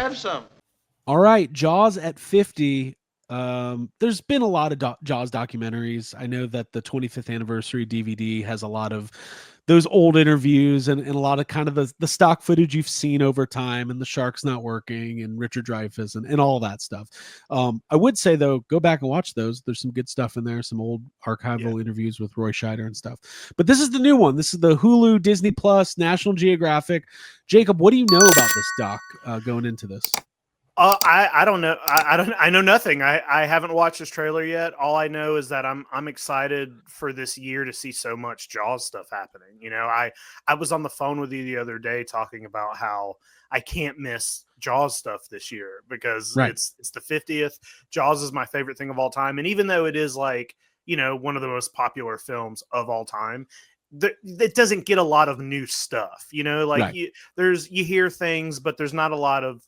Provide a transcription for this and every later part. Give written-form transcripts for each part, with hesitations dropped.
have some. All right, Jaws at 50. There's been a lot of Jaws documentaries. I know that the 25th anniversary DVD has a lot of those old interviews and a lot of kind of the stock footage you've seen over time, and the sharks not working and Richard Dreyfuss and all that stuff. I would say, though, go back and watch those. There's some good stuff in there, some old archival interviews with Roy Scheider and stuff. But this is the new one. This is the Hulu, Disney Plus, National Geographic. Jacob, what do you know about this doc going into this? I don't know. I know nothing. I haven't watched this trailer yet. All I know is that I'm excited for this year to see so much Jaws stuff happening. You know, I was on the phone with you the other day talking about how I can't miss Jaws stuff this year because it's the 50th. Jaws is my favorite thing of all time, and even though it is like, you know, one of the most popular films of all time, it doesn't get a lot of new stuff. You know, like you hear things, but there's not a lot of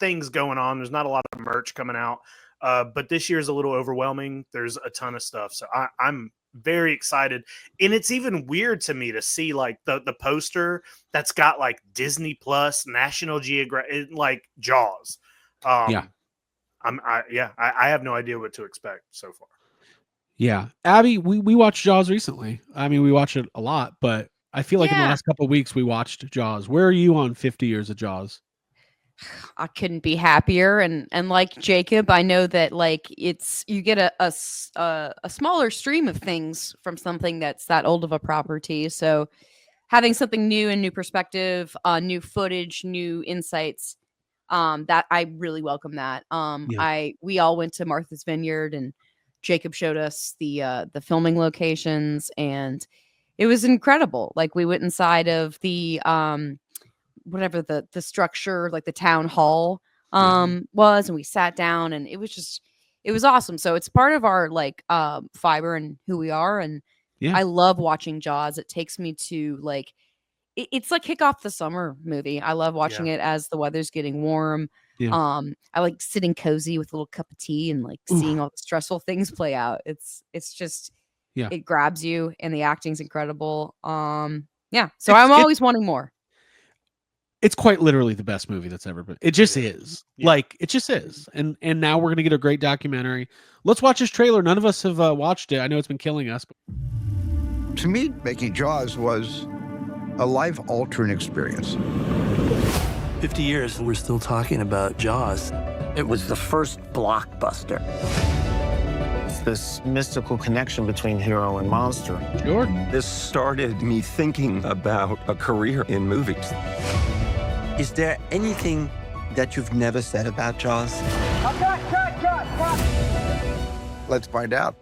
things going on. There's not a lot of merch coming out, but this year is a little overwhelming. There's a ton of stuff, so I'm very excited. And it's even weird to me to see like the poster that's got like Disney Plus, National Geographic, like Jaws. I have no idea what to expect so far. Yeah, Abby, we watched Jaws recently. I mean, we watch it a lot, but I feel like in the last couple of weeks we watched Jaws. Where are you on 50 years of Jaws? I couldn't be happier, and like Jacob, I know that like you get a smaller stream of things from something that's that old of a property. So having something new and new perspective, new footage, new insights, that I really welcome that. We all went to Martha's Vineyard, and Jacob showed us the filming locations, and it was incredible. Like we went inside of the whatever the structure, like the town hall was, and we sat down, and it was awesome. So it's part of our like fiber and who we are, and I love watching Jaws. It takes me to like it's like kick off the summer movie. I love watching it as the weather's getting warm. I like sitting cozy with a little cup of tea and like seeing all the stressful things play out. It's just it grabs you, and the acting's incredible. So I'm always wanting more. It's quite literally the best movie that's ever been. It just is. Like, it just is. And now we're going to get a great documentary. Let's watch this trailer. None of us have watched it. I know it's been killing us. To me, making Jaws was a life-altering experience. 50 years, we're still talking about Jaws. It was the first blockbuster. It's this mystical connection between hero and monster. Sure. This started me thinking about a career in movies. Is there anything that you've never said about Jaws? Let's find out.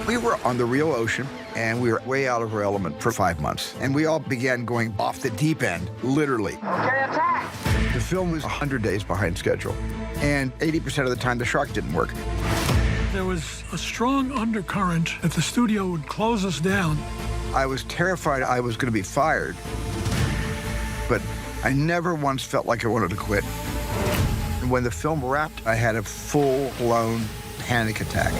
We were on the real ocean, and we were way out of our element for 5 months. And we all began going off the deep end, literally. The film was 100 days behind schedule, and 80% of the time the shark didn't work. There was a strong undercurrent that the studio would close us down. I was terrified I was going to be fired, but I never once felt like I wanted to quit. And when the film wrapped, I had a full-blown panic attack.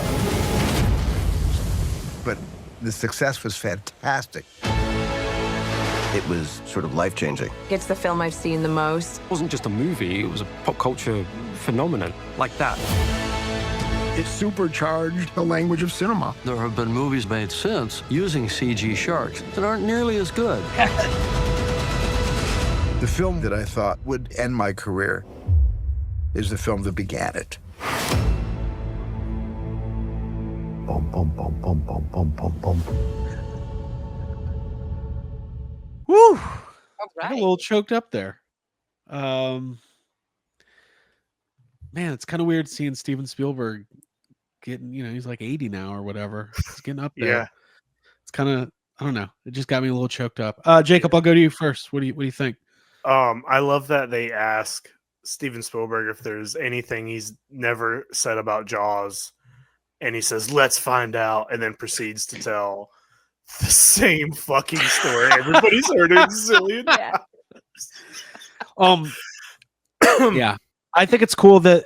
But the success was fantastic. It was sort of life-changing. It's the film I've seen the most. It wasn't just a movie, it was a pop culture phenomenon like that. It supercharged the language of cinema. There have been movies made since using CG sharks that aren't nearly as good. The film that I thought would end my career is the film that began it. Boom, boom, boom, boom, boom, boom, boom, boom. Woo! All right. I'm a little choked up there. Man, it's kind of weird seeing Steven Spielberg getting, he's like 80 now or whatever. He's getting up there. Yeah. It's kind of, I don't know. It just got me a little choked up. Jacob, I'll go to you first. What do you think? I love that they ask Steven Spielberg if there's anything he's never said about Jaws, and he says, "Let's find out," and then proceeds to tell the same fucking story everybody's heard a zillion times. Yeah, I think it's cool that,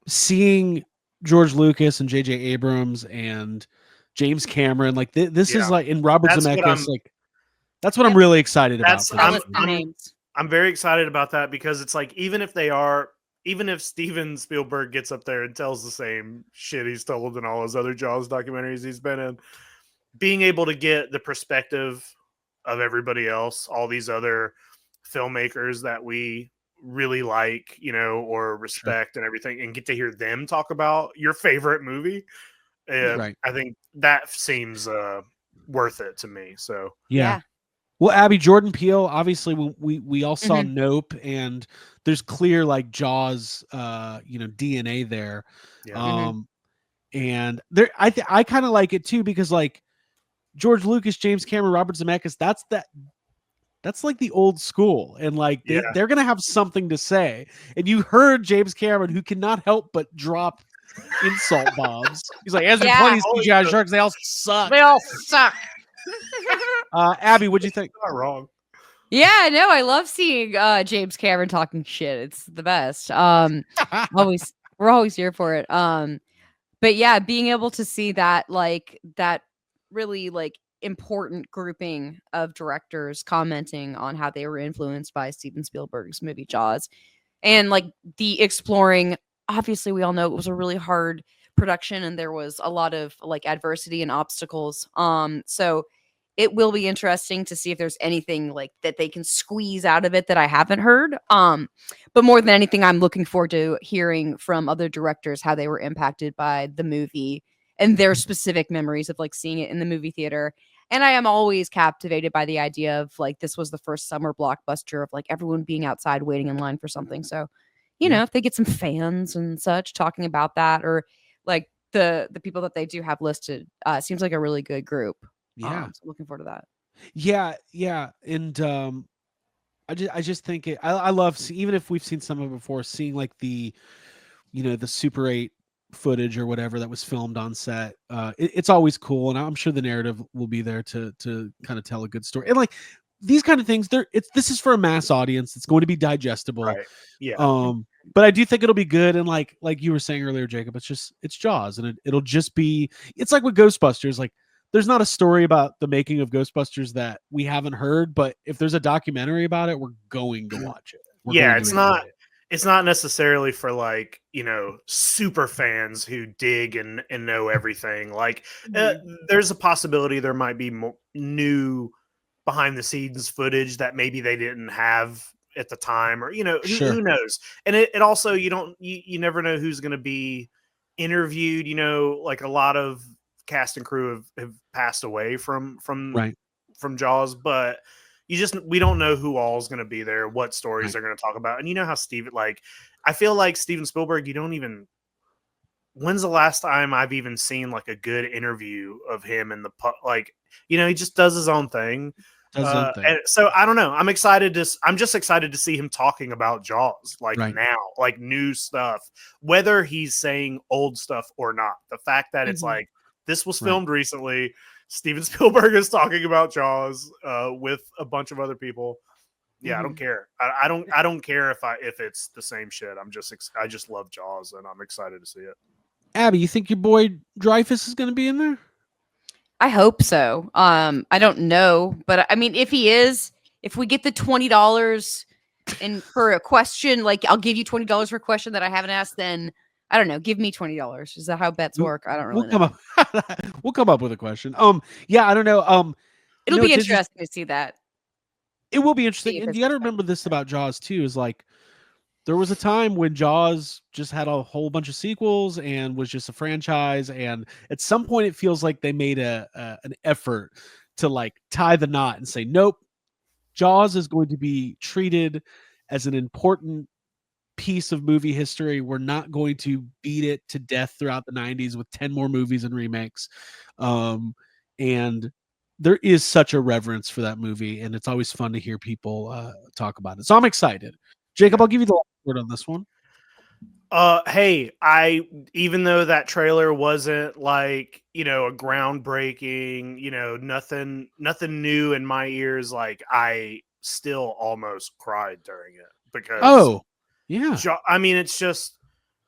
seeing George Lucas and J.J. Abrams and James Cameron, like this is like, in Robert Zemeckis, like, That's what I'm really excited about. That's for Tell this us movie. their names. I'm very excited about that because it's like even if Steven Spielberg gets up there and tells the same shit he's told in all his other Jaws documentaries he's been in, being able to get the perspective of everybody else, all these other filmmakers that we really like, or respect and everything, and get to hear them talk about your favorite movie. Right. I think that seems worth it to me. So Yeah. Well, Abby, Jordan Peele, obviously we all saw Mhm. Nope, and there's clear like Jaws DNA there. yeah. And there I kind of like it too, because like George Lucas, James Cameron, Robert Zemeckis, that's like the old school, and like Yeah. they're gonna have something to say. And you heard James Cameron, who cannot help but drop insult bombs. He's like, as in Yeah. plenty CGI sharks, they all suck. They all suck. Abby, what'd you think? Not wrong. Yeah, no, I love seeing James Cameron talking shit. It's the best. We're always here for it. But yeah, being able to see that that really like important grouping of directors commenting on how they were influenced by Steven Spielberg's movie Jaws, and like the exploring. Obviously, we all know it was a really hard production, and there was a lot of like adversity and obstacles. So it will be interesting to see if there's anything like that they can squeeze out of it that I haven't heard. But more than anything, I'm looking forward to hearing from other directors how they were impacted by the movie and their specific memories of like seeing it in the movie theater. And I am always captivated by the idea of like this was the first summer blockbuster of like everyone being outside waiting in line for something. So, if they get some fans and such talking about that, or like the people that they do have listed, seems like a really good group. Yeah. So looking forward to that. Yeah. And I just think I love even if we've seen some of it before, seeing like the the Super 8 footage or whatever that was filmed on set. It's always cool, and I'm sure the narrative will be there to kind of tell a good story. And like these kind of things, this is for a mass audience. It's going to be digestible. Right. Yeah. But I do think it'll be good. And like you were saying earlier, Jacob, it's Jaws, and it'll just be. It's like with Ghostbusters, like. There's not a story about the making of Ghostbusters that we haven't heard, but if there's a documentary about it, we're going to watch it. It's not necessarily for like, super fans who dig and know everything. Like there's a possibility there might be new behind the scenes footage that maybe they didn't have at the time, or, who knows? And it also, you never know who's going to be interviewed, like a lot of cast and crew have passed away from Jaws, but we don't know who all is going to be there, what stories they're going to talk about. And how I feel like Steven Spielberg, when's the last time I've even seen like a good interview of him in he just does his own thing. And so I don't know. I'm just excited to see him talking about Jaws now, like new stuff, whether he's saying old stuff or not. The fact that it's like, this was filmed recently. Steven Spielberg is talking about Jaws with a bunch of other people. Yeah, I don't care. I don't care if it's the same shit. I just love Jaws, and I'm excited to see it. Abby, you think your boy Dreyfuss is going to be in there? I hope so. I don't know, but I mean, if he is, if we get the $20 and for a question, like I'll give you $20 for a question that I haven't asked, then I don't know. Give me $20. Is that how bets work? I don't really know. We'll come up with a question. Yeah, I don't know. It'll be interesting to see that. It will be interesting. And you got to remember this about Jaws too, is like there was a time when Jaws just had a whole bunch of sequels and was just a franchise. And at some point it feels like they made an effort to like tie the knot and say, nope, Jaws is going to be treated as an important piece of movie history. We're not going to beat it to death throughout the 90s with 10 more movies and remakes. And there is such a reverence for that movie, and it's always fun to hear people talk about it. So I'm excited. Jacob, I'll give you the last word on this one. Hey, even though that trailer wasn't like, a groundbreaking, nothing new in my ears, like I still almost cried during it because yeah. I mean, it's just,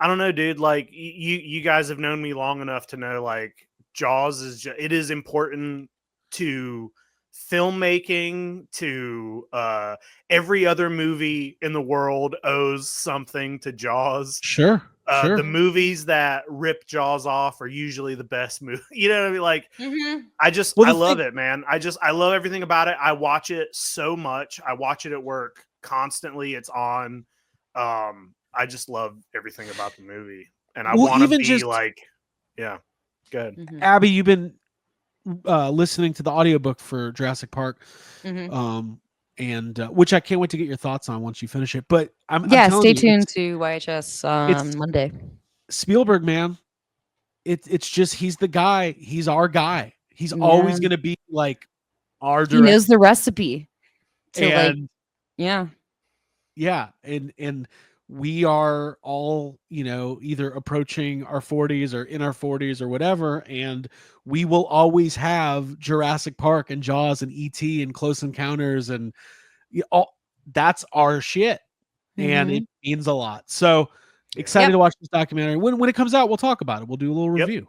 I don't know, dude. Like you guys have known me long enough to know, like Jaws it is important to filmmaking to every other movie in the world owes something to Jaws. Sure. Sure. The movies that rip Jaws off are usually the best movie. You know what I mean? Like, I love it, man. I love everything about it. I watch it so much. I watch it at work constantly. It's on. I just love everything about the movie, and I want to be like, yeah, good. Abby, you've been listening to the audiobook for Jurassic Park, and which I can't wait to get your thoughts on once you finish it. But stay tuned to YHS on Monday. Spielberg, man, it's just he's the guy. He's our guy. He's always going to be like our director. He knows the recipe. And we are all, either approaching our 40s or in our 40s or whatever, and we will always have Jurassic Park and Jaws and E.T. and Close Encounters, and that's our shit, and it means a lot. So excited to watch this documentary. When it comes out, we'll talk about it. We'll do a little review.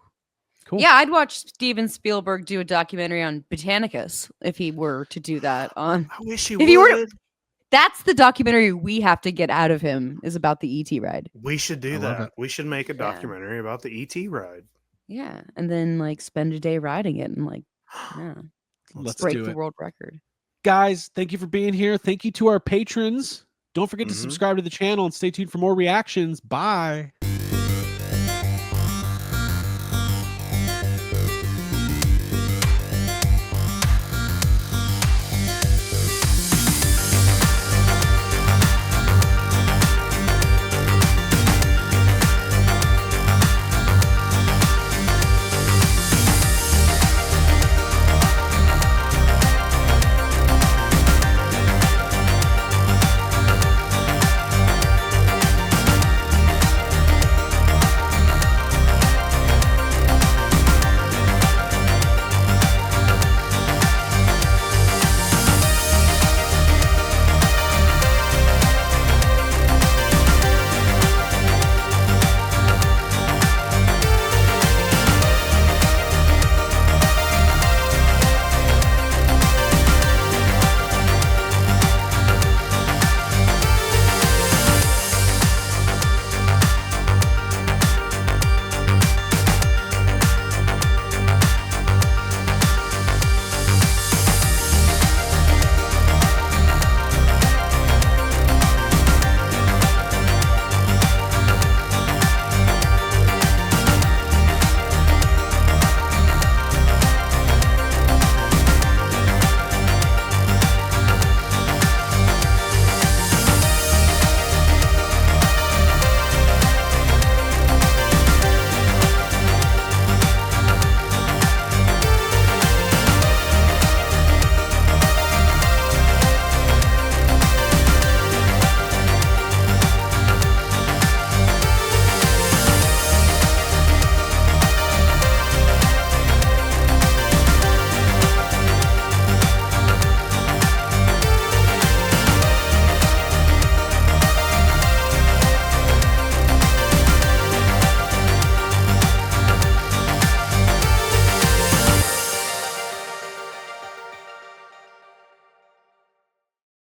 Cool. Yeah, I'd watch Steven Spielberg do a documentary on Botanicus if he were to do that. I wish he would. That's the documentary we have to get out of him, is about the ET ride. We should do that. We should make a documentary about the ET ride. Yeah, and then spend a day riding it and let's break do the it. world record. Guys, thank you for being here. Thank you to our patrons. Don't forget to subscribe to the channel and stay tuned for more reactions. Bye.